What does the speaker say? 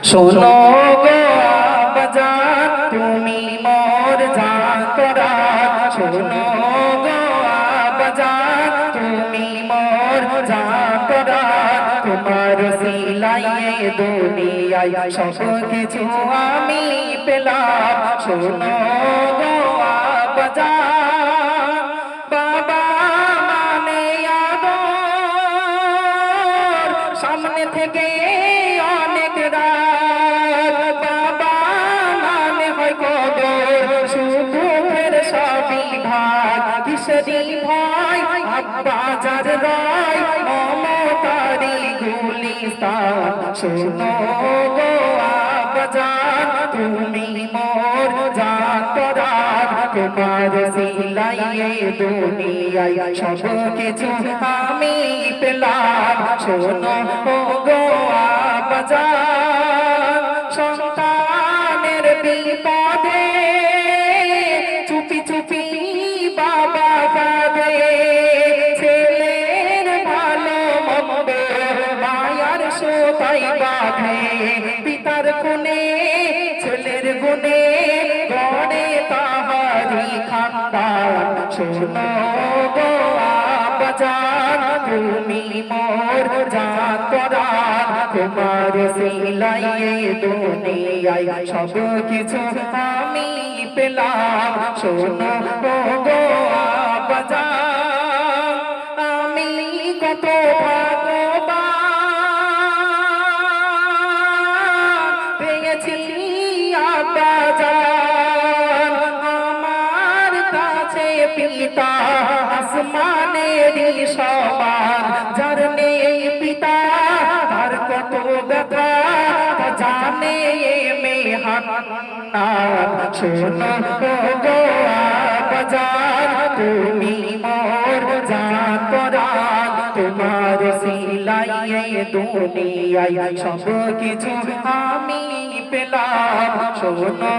শোনো গো আবাজান তুমি মোর জাতরাত, শোনো গো আবাজান তুমি মোর জাতরাত। তোমার সিলাইয়ে দুনিয়ায় সব কিছু আমি পেলাম। শোনো গো আবাজান বাবা মানে আদর, সামনে থেকে অনেক রাত। বাবা মানে হয় কদর, সুখের সবই ভাগ। কিসেরই ভয় আব্বা যার রয়, মমতারি গুলিস্তান। শোনো গো আবাজান তুমি মোর জাতরাত, তোমার সিলাইয়ে দুনিয়ায় সব কিছু আমি পেলাম। শোনো গো আবাজান সন্তানের বিপদে চুপি চুপি বাবা কাঁদে। ছেলের ভালো মন্দ মায়ার সোতাই বাঁধে, পিতার কোণে ছেলের গুণে গড়ে তাহারি খানদান। শোনো গো আবাজান তুমি মোর জাতরাত, তোমার সিলাইয়ে দুনিয়ায় সব কিছু আমি পেলাম। শোনো গো আবাজান আমি কত ভাগ্যবান পেয়েছি আবাজান। আমার কাছে পিতা আসমানেরই সমান, যার নেই পিতা তার কত ব্যথা তা জানে মেহান্নান। শোনো গো আবাজান তুমি মোর জাতরাত, তোমার সিলাইয়ে দুনিয়ায় সব কিছু আমি পেলাম। শোনো